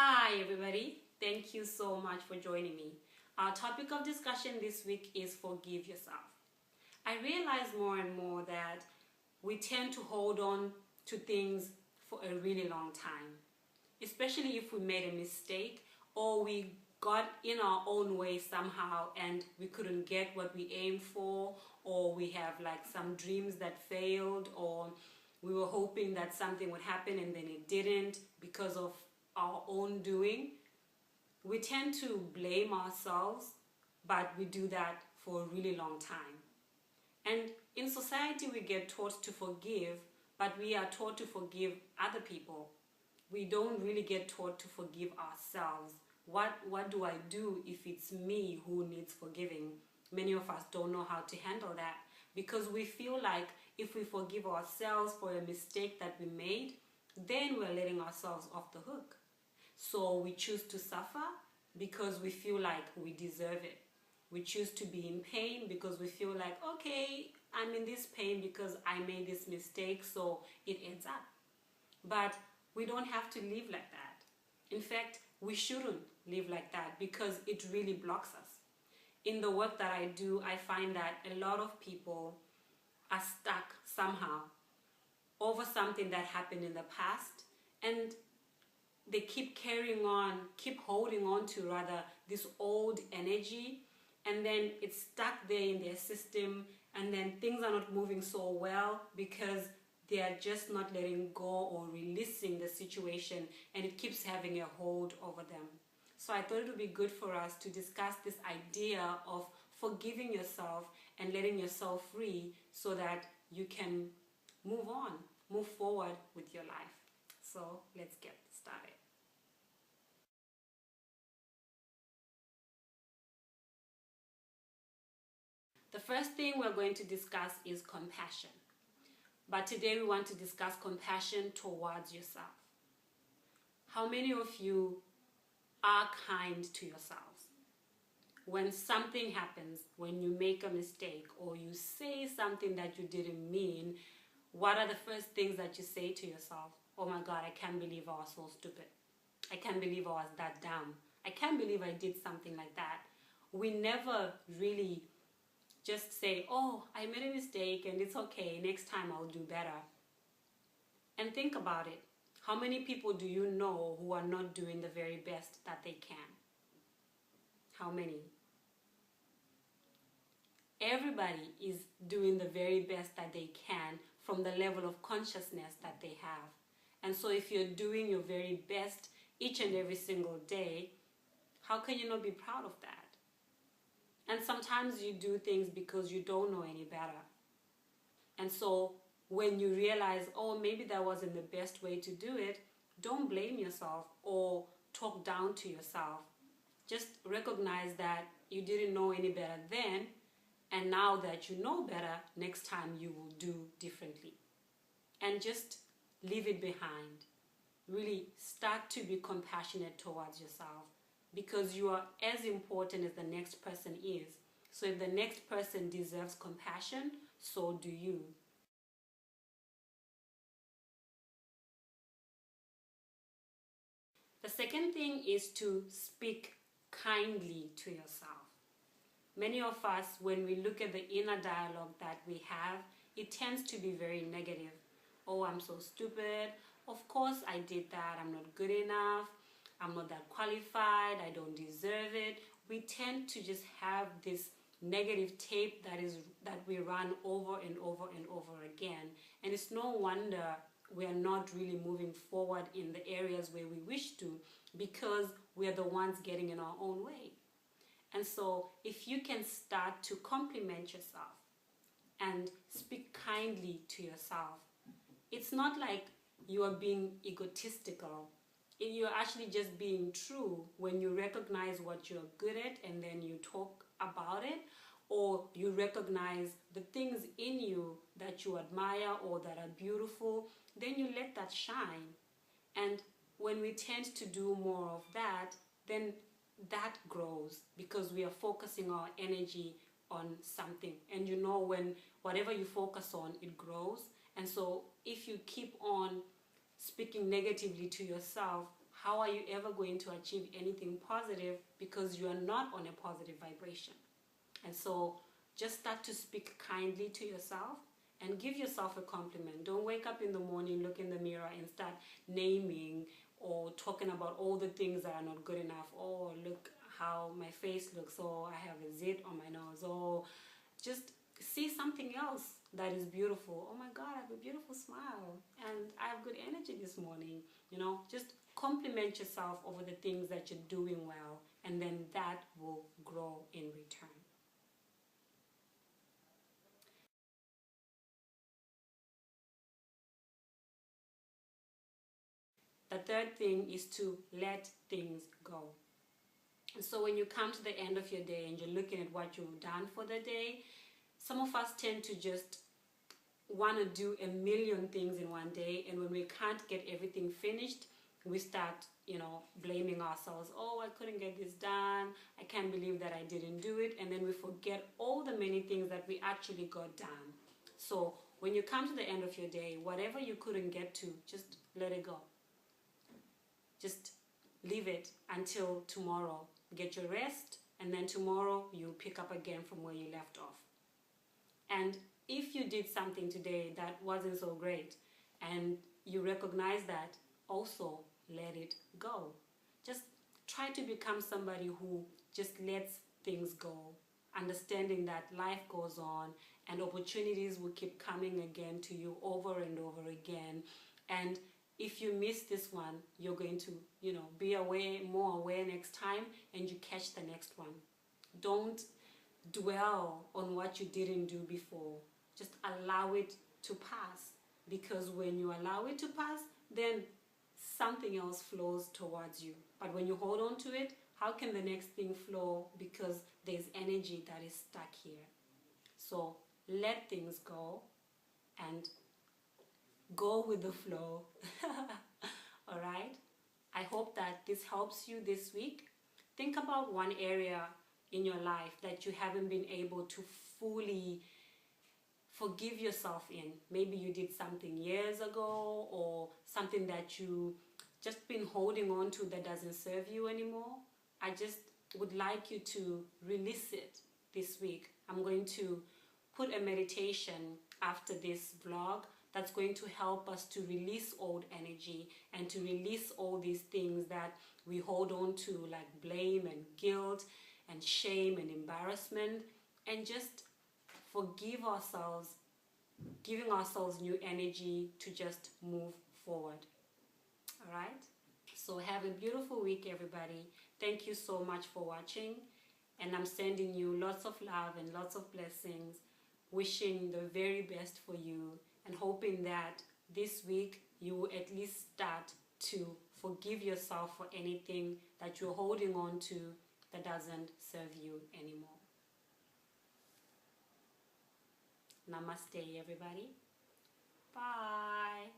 Hi everybody, thank you so much for joining me. Our topic of discussion this week is forgive yourself. I realize more and more that we tend to hold on to things for a really long time, especially if we made a mistake or we got in our own way somehow and we couldn't get what we aimed for, or we have like some dreams that failed, or we were hoping that something would happen and then it didn't because of our own doing. We tend to blame ourselves, but we do that for a really long time. And in society, we get taught to forgive, but we are taught to forgive other people. We don't really get taught to forgive ourselves. What do I do if it's me who needs forgiving? Many of us don't know how to handle that because we feel like if we forgive ourselves for a mistake that we made, then we're letting ourselves off the hook. So we choose to suffer because we feel like we deserve it. We choose to be in pain because we feel like, okay, I'm in this pain because I made this mistake, so it ends up. But we don't have to live like that. In fact, we shouldn't live like that because it really blocks us. In the work that I do, I find that a lot of people are stuck somehow over something that happened in the past, and they keep carrying on, keep holding on to rather this old energy, and then it's stuck there in their system, and then things are not moving so well because they are just not letting go or releasing the situation, and it keeps having a hold over them. So I thought it would be good for us to discuss this idea of forgiving yourself and letting yourself free so that you can move on, move forward with your life. So let's get started. The first thing we're going to discuss is compassion. But today we want to discuss compassion towards yourself. How many of you are kind to yourselves? When something happens, when you make a mistake or you say something that you didn't mean, what are the first things that you say to yourself? Oh my God, I can't believe I was so stupid. I can't believe I was that dumb. I can't believe I did something like that. We never really just say, oh, I made a mistake and it's okay, next time I'll do better. And think about it. How many people do you know who are not doing the very best that they can? How many? Everybody is doing the very best that they can from the level of consciousness that they have. And so if you're doing your very best each and every single day, how can you not be proud of that? And sometimes you do things because you don't know any better. And so when you realize, oh, maybe that wasn't the best way to do it, don't blame yourself or talk down to yourself. Just recognize that you didn't know any better then, and now that you know better, next time you will do differently. And just leave it behind. Really start to be compassionate towards yourself, because you are as important as the next person is. So if the next person deserves compassion, so do you. The second thing is to speak kindly to yourself. Many of us, when we look at the inner dialogue that we have, it tends to be very negative. Oh, I'm so stupid. Of course I did that. I'm not good enough. I'm not that qualified. I don't deserve it. We tend to just have this negative tape that we run over and over and over again. And it's no wonder we are not really moving forward in the areas where we wish to, because we are the ones getting in our own way. And so if you can start to compliment yourself and speak kindly to yourself, it's not like you are being egotistical. You're actually just being true when you recognize what you're good at and then you talk about it, or you recognize the things in you that you admire or that are beautiful, then you let that shine. And when we tend to do more of that, then that grows because we are focusing our energy on something. And you know, when whatever you focus on, it grows. And so if you keep on speaking negatively to yourself, how are you ever going to achieve anything positive because you are not on a positive vibration? And so just start to speak kindly to yourself and give yourself a compliment. Don't wake up in the morning, look in the mirror and start naming or talking about all the things that are not good enough. Oh, look how my face looks. Oh, I have a zit on my nose. Oh, just see something else that is beautiful. Oh my God, I have a beautiful smile and I have good energy this morning. You know, just compliment yourself over the things that you're doing well, and then that will grow in return. The third thing is to let things go. And so when you come to the end of your day and you're looking at what you've done for the day, some of us tend to just want to do a million things in one day, and when we can't get everything finished, we start, blaming ourselves. Oh, I couldn't get this done. I can't believe that I didn't do it. And then we forget all the many things that we actually got done. So when you come to the end of your day, whatever you couldn't get to, just let it go. Just leave it until tomorrow. Get your rest, and then tomorrow you pick up again from where you left off. And if you did something today that wasn't so great and you recognize that, also let it go. Just try to become somebody who just lets things go, understanding that life goes on and opportunities will keep coming again to you over and over again. And if you miss this one, you're going to, be more aware next time, and you catch the next one. Don't dwell on what you didn't do before. Just allow it to pass, because when you allow it to pass, then something else flows towards you. But when you hold on to it, how can the next thing flow? Because there's energy that is stuck here. So let things go and go with the flow. All right? I hope that this helps you this week. Think about one area in your life that you haven't been able to fully forgive yourself in. Maybe you did something years ago, or something that you just been holding on to that doesn't serve you anymore. I just would like you to release it this week. I'm going to put a meditation after this vlog that's going to help us to release old energy and to release all these things that we hold on to, like blame and guilt and shame and embarrassment, and just forgive ourselves, giving ourselves new energy to just move forward. All right? So have a beautiful week, everybody. Thank you so much for watching, and I'm sending you lots of love and lots of blessings, wishing the very best for you, and hoping that this week you will at least start to forgive yourself for anything that you're holding on to that doesn't serve you anymore. Namaste, everybody. Bye.